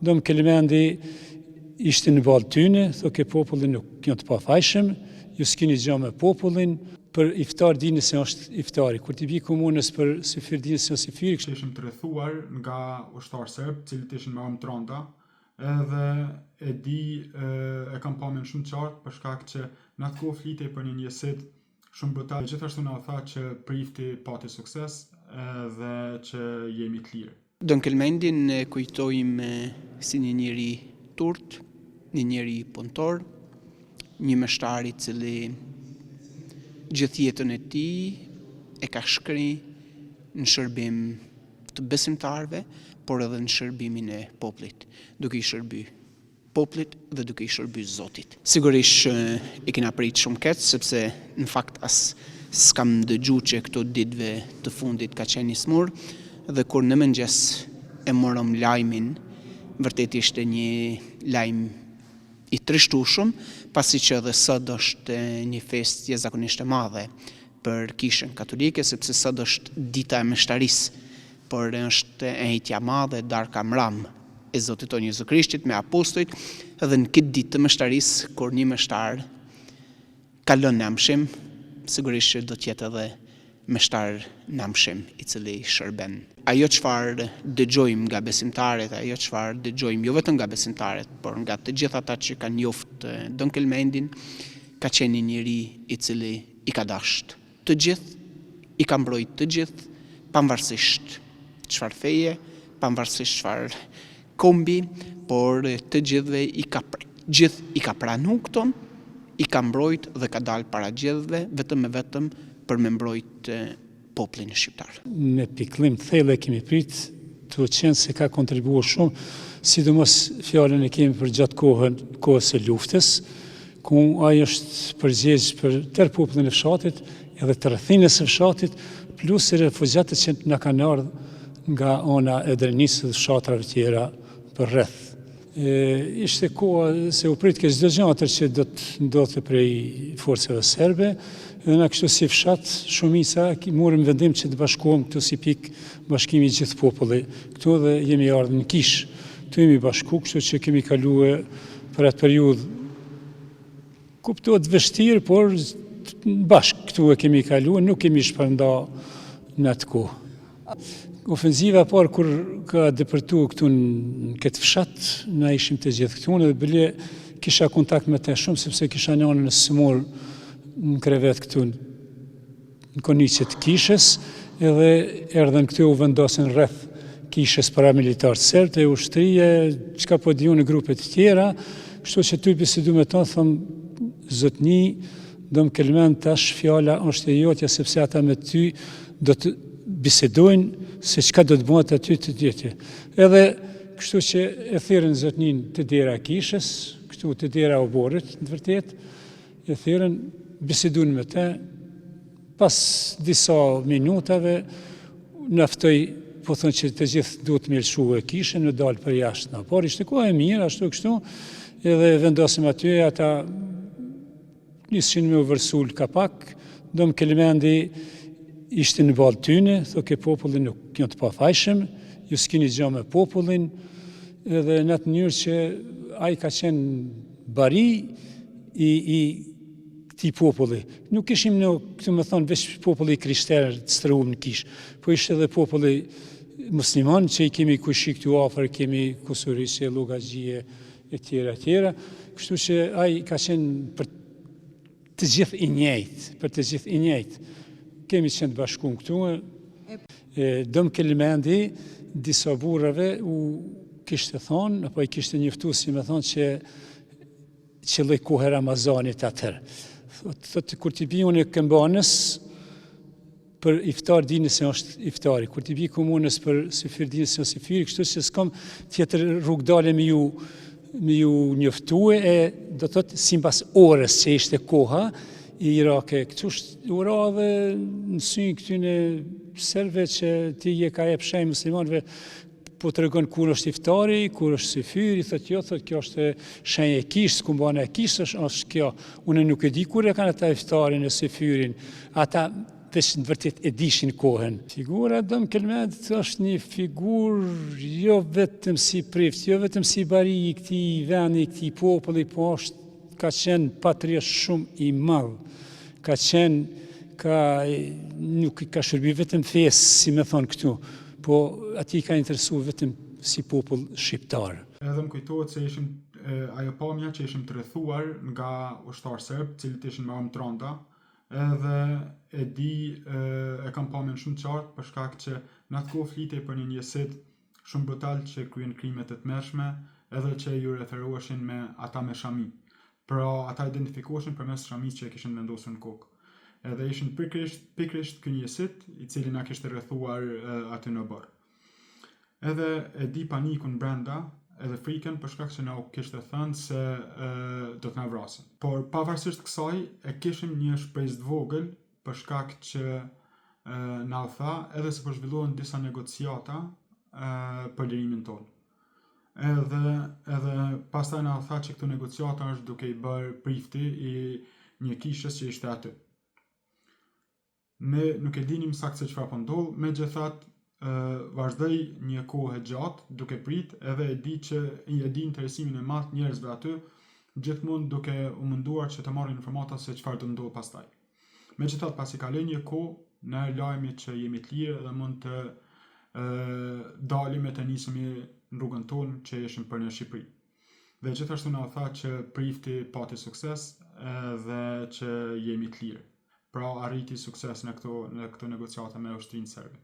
do më Kelimendi ishte në balë tyne, thoke popullin nuk janë të pafajshëm, ju s'kini gjë me popullin, për iftar dini se është iftari. Kur t'i bi komunës për syfir dini se është syfiri. Ishim të rrethuar nga ushtarë serb, cilët ishin me armë tranda, edhe e kam pamen shumë qartë për shkak që në atë kohë flitej për një njësit shumë brutal. Gjithashtu na tha që prifti pati sukses dhe që jemi të lirë. Don Kelmendin e kujtojmë si një njeri turt, një njeri punëtor, një mështar i cili gjithë jetën e tij e ka shkri në shërbim të besimtarve, por edhe në shërbimin e popullit, duke i shërby popullit dhe duke i shërby Zotit. Sigurisht e kena prit shumë keq, sepse në fakt as s'kam dëgjuar që këto ditëve të fundit ka qenë i smur, dhe kur në mëngjes e morëm lajmin, vërtet ishte një lajm i trishtueshëm, pasi që edhe sot është një festë jashtëzakonisht e madhe për Kishën Katolike, sepse sot është dita e mështarisë, por është e njëjtja madhe darka mram e Zotit tonë Jezu Krishtit me apostujt, edhe në këtë ditë të mështarisë, kur një mështar kalon në amshim, sigurisht që do të jetë edhe mështar në amshim i cili shërben. Ajo çfarë dëgjojmë nga besimtarët, ajo çfarë dëgjojmë jo vetëm nga besimtarët, por nga të gjithë ata që kanë njoft Don Kelmendin, ka qenë një njeri i cili i ka dashur të gjithë, i ka mbrojtur të gjithë, pavarësisht çfarë feje, pavarësisht çfarë kombi, por të gjithëve i ka pranuar këton, i ka mbrojtur dhe ka dalë para gjithëve vetëm e vetëm për me mbrojtë popullin shqiptar. Me pikëllim të thellë kemi prit të qenë se ka kontribuar shumë, sidomos fjalën e kemi për gjatë kohës së luftës, ku ai është përgjegjës për tërë popullin e fshatit, edhe të rrethinës së fshatit, plus refugjatët që na kanë ardhur nga ana e Drenisë dhe fshatrave tjera për rreth. Ishte koha se u prit që çdo gjë atë që do të ndodhte prej forcave serbe, dhe na kështu si fshat shumica morëm vendim që të bashkohem këtu si pikë bashkimi i gjithë popullit. Këtu dhe jemi ardhur në Kishë. Këtu jemi bashku, kështu që kemi kaluar për atë periudhë kuptohet vështirë, por bashkë këtu e kemi kaluar, nuk kemi shpërnda në atë kohë. Ofenziva parë kur ka depërtuar këtu në këtë fshat, na ishim të gjithë këtu, dhe bile kisha kontakt me të shumë, sepse kisha nënën në Smur në krevet këtu në koniqet të Kishës, edhe erdhen këtu u vendosin rreth Kishës paramilitarë serb, e ushtrie, çka po diun në grupet të tjera, kështu që ty bisedu me ta, thëmë, zotni, do më Kelmend tash fjala është e jotja, sepse ata me ty do të bisedojnë se çka do të bëhet aty të djetje. Edhe kështu që e thirrën zotnin të dera Kishës, këtu të dera oborit, në të vërtet, e thirrën, bisedojnë me te, pas disa minutave, naftoj, po thonë që të gjithë duhet me lëshu e Kishën, në dalë për jashtë na. Por ishte kohë e mirë, ashtu kështu, edhe vendosim aty, ata nishin me u vërsul kapak, do më Kelmendi ishte në balë tyne, thoke popullin nuk janë të pafajshëm, ju s'kini gjë me popullin, edhe në atë mënyrë që ai ka qenë bari i këtij populli. Nuk ishim në, këtë me thonë, veç populli krishterë të strehum në Kishë, po ishte edhe populli musliman që i kemi kushi këtu afër, kemi Kusurisje, Llogaxhie e tjera, kështu që ai ka qenë për të gjithë i njëjtë, Kemi qenë bashkuar këtu, do më Kelmendi, disa burrave u kishte thonë, apo i kishte njoftuar si me thonë që qëlloj kohë e Ramazanit atëherë. Thotë kur t'i bi unë këmbanës për iftar dini se është iftari, kur t'i bi komunës për syfir dini se është syfiri, kështu që s'kam tjetër rrugdale me ju njoftue, do thotë sipas orës që ishte koha i Irake. Këtu ura dhe në synë këtyne serve që ti je ka jep shenjë muslimanëve, po të regon kur është iftari, kur është syfiri, thotë jo, thotë kjo është shenjë e Kishës, kumbana e Kishës është kjo. Unë nuk e di kur e kanë ata iftarin e syfirin. Ata veç në vërtet e dishin kohën. Figura Dom Kelmed është një figurë jo vetëm si prift, jo vetëm si bari i këtij vendi, i këtij populli, po ka qenë patriot shumë i madh. Ka qenë, nuk ka shërbi vetëm fesë, si me thonë këtu, po ati ka interesu vetëm si popull shqiptar. Edhe më kujtohet se ishim ajo pamja që ishim të rrethuar nga ushtar serb, cilët ishin me armë tronda, edhe e di e kam pamjen shumë qartë për shkak që në atë kohë flitej për një njësit shumë brutal që kryen krimet e tmerrshme, edhe që ju referoheshin me ata me shami. Pra ata identifikoheshin përmes shamis që e kishin vendosur në kokë. Edhe ishin pikrisht ky njësit i cili na kishte rrethuar aty në barë. Edhe e di panikun brenda, edhe frikën për shkak se na u kishte thënë se do të na vrasin. Por pavarësisht kësaj e kishim një shpresë të vogël për shkak që na u tha edhe se po zhvillohen disa negociata për lirimin tonë. Edhe pastaj na u tha që këto negociata është duke i bërë prifti i një kishës që ishte aty. Ne nuk e dinim saktë se çfarë po ndodh, megjithatë vazhdoi një kohë gjatë duke prit, edhe e di interesimin e madh njerëzve aty, gjithmonë duke u munduar që të marrin informata se çfarë do ndodh pastaj. Megjithatë pasi kaloi një kohë, ne lajmi që jemi të lirë dhe mund të dalim e të nisemi në rrugën tonë që ishim për në Shqipëri. Dhe gjithashtu na tha që prifti pati sukses dhe që jemi të lirë. Pra arriti sukses në këto negociata me ushtrinë serbe.